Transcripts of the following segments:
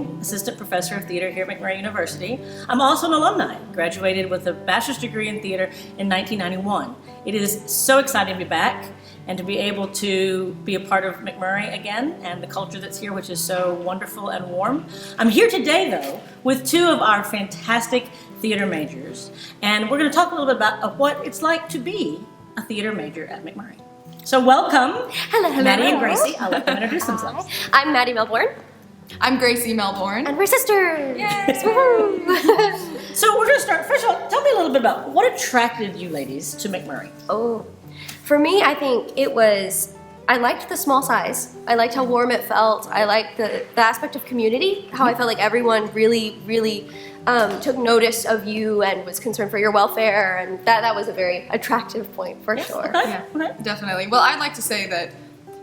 visiting assistant professor of theater here at McMurry University. I'm also an alumni, graduated with a bachelor's degree in theater in 1991. It is so exciting to be back and to be able to be a part of McMurry again and the culture that's here, which is so wonderful and warm. I'm here today, though, with two of our fantastic theater majors, and we're going to talk a little bit about what it's like to be a theater major at McMurry. So welcome, hello. Madi and Graci. I'll let them introduce themselves. I'm Madi Melbourne. I'm Graci Melbourne. And we're sisters. Yes. So we're going to start, first of all, tell me a little bit about what attracted you ladies to McMurry. Oh, for me, I think I liked the small size. I liked how warm it felt. I liked the aspect of community, how I felt like everyone really took notice of you and was concerned for your welfare, and that was a very attractive point for sure. Okay. Yeah, definitely. Well, I'd like to say that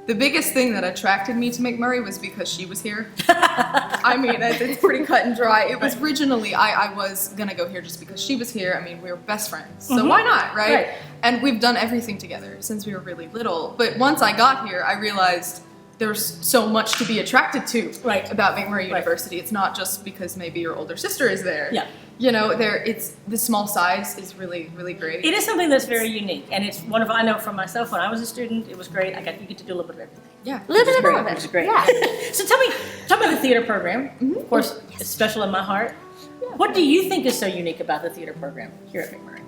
the biggest thing that attracted me to McMurry was because she was here. I mean, it's pretty cut and dry. It was originally, I was gonna go here just because she was here. I mean, we were best friends, so why not, right? And we've done everything together since we were really little. But once I got here, I realized there's so much to be attracted to about McMurry University. It's not just because maybe your older sister is there. Yeah. You know, it's the small size is really great. It is something that's very unique, and it's wonderful. I know from myself when I was a student, it was great. You get to do a little bit of everything. Yeah, a little bit of all of Which is it. great. Yeah. So talk about the theater program. Of course, it's special in my heart. Yeah. What do you think is so unique about the theater program here at McMurry?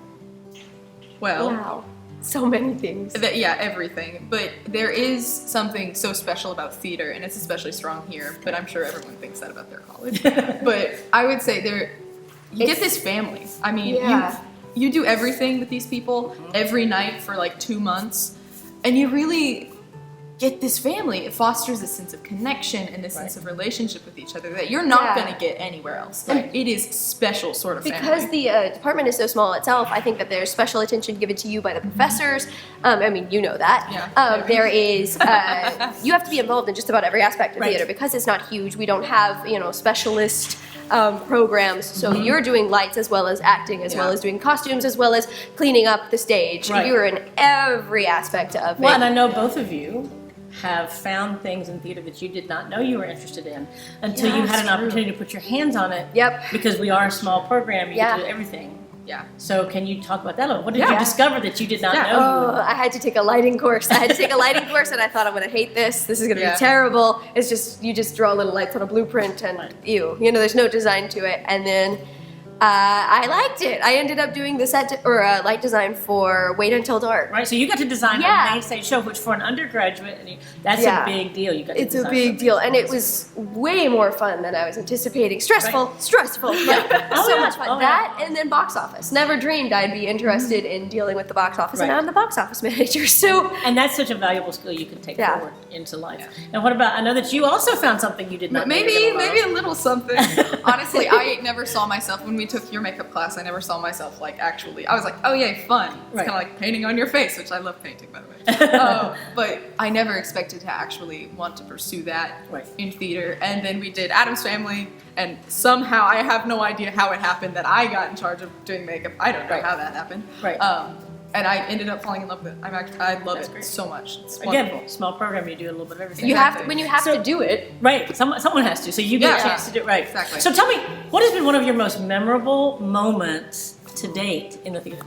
Well. Wow. So many things. Yeah, everything. But there is something so special about theater, and it's especially strong here, but I'm sure everyone thinks that about their college. But I would say you get this family. I mean, you do everything with these people every night for like 2 months, and you really get this family. It fosters a sense of connection and this sense of relationship with each other that you're not going to get anywhere else. It is special sort of family. Because the department is so small itself, I think that there's special attention given to you by the professors. I mean, you know that. Yeah. There is, you have to be involved in just about every aspect of theater because it's not huge. We don't have, specialist programs, so you're doing lights as well as acting, as well as doing costumes, as well as cleaning up the stage. You're in every aspect of it. Well, and I know both of you have found things in theater that you did not know you were interested in until you had an opportunity to put your hands on it. Yep. Because we are a small program, you get to do everything. Yeah. So can you talk about that a little? What did you discover that you did not know? Oh, I had to take a lighting course. And I thought, I'm going to hate this. This is going to be terrible. It's just, you just draw little lights on a blueprint and there's no design to it. And then I liked it. I ended up doing the light design for Wait Until Dark. Right, so you got to design a main stage show, which for an undergraduate, that's a big deal. You got to It's a big deal, and it was way more fun than I was anticipating. Stressful, but so much fun. And then box office. Never dreamed I'd be interested in dealing with the box office, and now I'm the box office manager. So, and that's such a valuable skill you can take forward into life. Yeah. And what about? I know that you also found something you did not. Maybe a little something. Honestly, I never saw myself when we took your makeup class. I never saw myself actually. I was like, oh yay, fun. It's kind of like painting on your face, which I love painting, by the way. But I never expected to actually want to pursue that in theater. And then we did Addams Family, and somehow I have no idea how it happened that I got in charge of doing makeup. I don't know how that happened. And I ended up falling in love with it. I love it so much. It's wonderful. Again, small program, you do a little bit of everything. You have to, when you have to do it. Right, someone has to, so you get a chance to do it. Right. Exactly. So tell me, what has been one of your most memorable moments to date in the theater?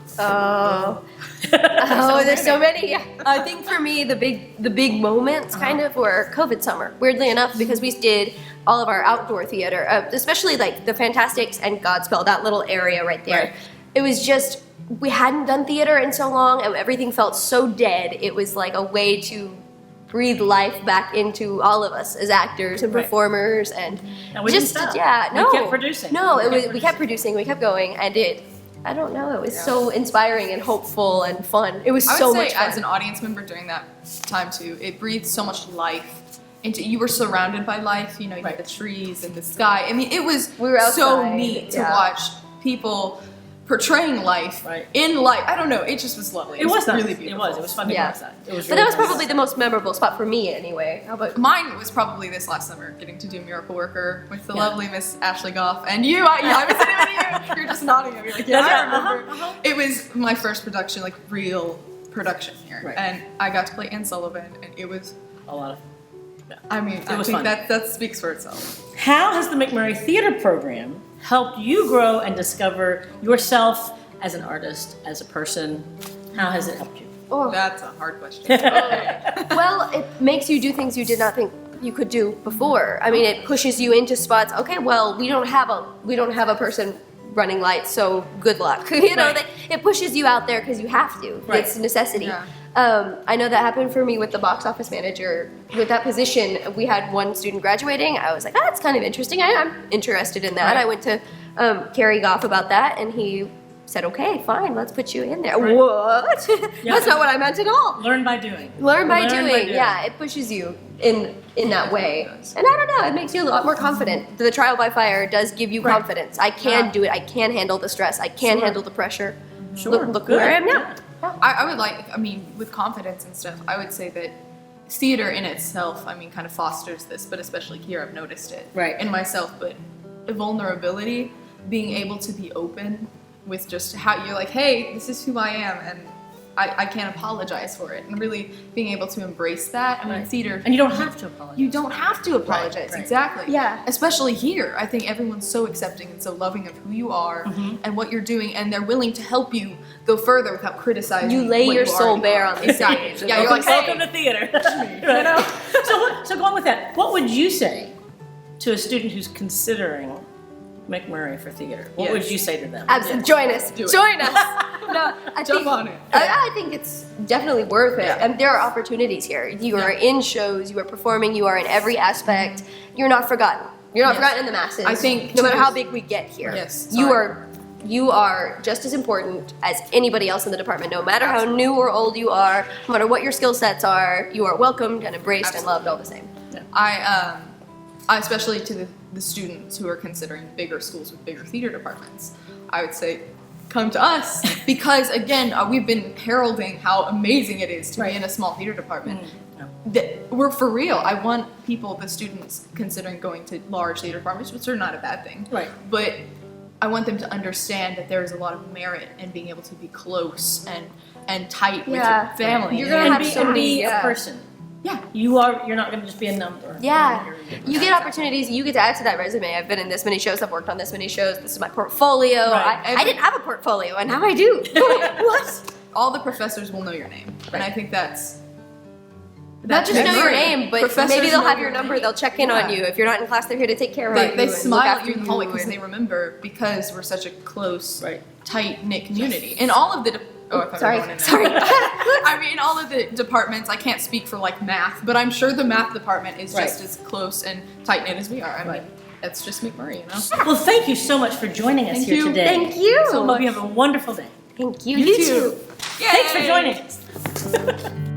There's so many. I think for me, the big moments kind of were COVID summer, weirdly enough, because we did all of our outdoor theater, especially like the Fantastics and Godspell, that little area right there. It was just, we hadn't done theater in so long, and everything felt so dead. It was like a way to breathe life back into all of us as actors and performers, and we just didn't stop. We kept producing. We kept producing, we kept going, and I don't know, it was so inspiring and hopeful and fun. It was so much fun. As an audience member during that time too, it breathed so much life into, you were surrounded by life, you had the trees and the sky. I mean, it was so neat to watch people portraying life in life. I don't know, it just was lovely. It was really beautiful. It was fun to go outside. It was but that was probably the most memorable spot for me anyway. How about mine? Was probably this last summer, getting to do Miracle Worker with the lovely Miss Ashley Goff and you. I was sitting with you. You're just nodding at me like, I remember. It was my first production, like real production here, and I got to play Anne Sullivan, and it was a lot of I mean, I was think fun. that speaks for itself. How has the McMurry Theater Program helped you grow and discover yourself as an artist, as a person? How has it helped you? Oh. That's a hard question. Well, it makes you do things you did not think you could do before. I mean, it pushes you into spots. Okay, well, we don't have a person running lights, so good luck. You know, Right. it pushes you out there because you have to. Right. It's a necessity. Yeah. I know that happened for me with the box office manager. With that position, we had one student graduating. I was like, that's kind of interesting. I'm interested in that. Right. I went to Kerry Goff about that, and he said, okay, fine, let's put you in there. Right. What? Yeah. That's not what I meant at all. Learn by doing. Learn by doing. Yeah, it pushes you in that way. It does. And I don't know, it makes you a lot more confident. The trial by fire does give you Right. confidence. I can Yeah. do it. I can handle the stress. I can Sure. handle the pressure. Sure. Look Good. where I am now. Yeah. I would like, I mean, with confidence and stuff, I would say that theater in itself, I mean, kind of fosters this, but especially here, I've noticed it Right. in myself. But vulnerability, being able to be open with just how you're like, hey, this is who I am, and I can't apologize for it, and really being able to embrace that. I mean, Right. theater, And you don't have to apologize. you don't have to apologize. right. Exactly. Yeah. Especially here, I think everyone's so accepting and so loving of who you are Mhm. and what you're doing, and they're willing to help you go further without criticizing. You lay what your you soul already bare are. on the Exactly. stage. Yeah, you're like, hey, welcome to theater. You know? So go on with that. What would you say to a student who's considering McMurry for theater? What would Yes. you say to them? Absolutely. Join us. Do it. Join us. No, I Jump think, on it. I think it's definitely worth it. Yeah. And there are opportunities here. You are Yeah. in shows, you are performing, you are in every aspect. You're not forgotten. You're not Yes. forgotten in the masses. I think no matter to- how big we get here, Yes, you sorry. you are just as important as anybody else in the department. No matter how new or old you are, no matter what your skill sets are, you are welcomed and embraced and loved all the same. I especially to the students who are considering bigger schools with bigger theater departments, I would say come to us because again we've been heralding how amazing it is to Right. be in a small theater department. Yeah. That we're for real. I want people, the students considering going to large theater departments, which are not a bad thing, Right. but I want them to understand that there is a lot of merit in being able to be close and tight with Yeah. your family. You're gonna And have be, so and many- be a yeah. person. Yeah. You're not going to just be a number. Yeah, You're- you get opportunities. You get to add to that resume. I've been in this many shows. I've worked on this many shows. This is my portfolio. Right. I didn't have a portfolio, and now I do. What? All the professors will know your name, and I think that's Not just know your name, but Professors maybe they'll know have your number. name. They'll check in on Yeah. you. If you're not in class, they're here to take care of They you. and smile look at after you in the hallway because and- they remember because we're such a close, Right. tight knit community. And all of the oh, I thought we Sorry, were going in there. sorry. I mean, all of the departments. I can't speak for like math, but I'm sure the math department is just Right. as close and tight knit as we are. I mean, Right. that's just McMurry, you know. Well, thank you so much for joining us Thank here you. today. Thank you. So hope you have a wonderful day. Thank you. You You too. too. Thanks for Yay! joining us.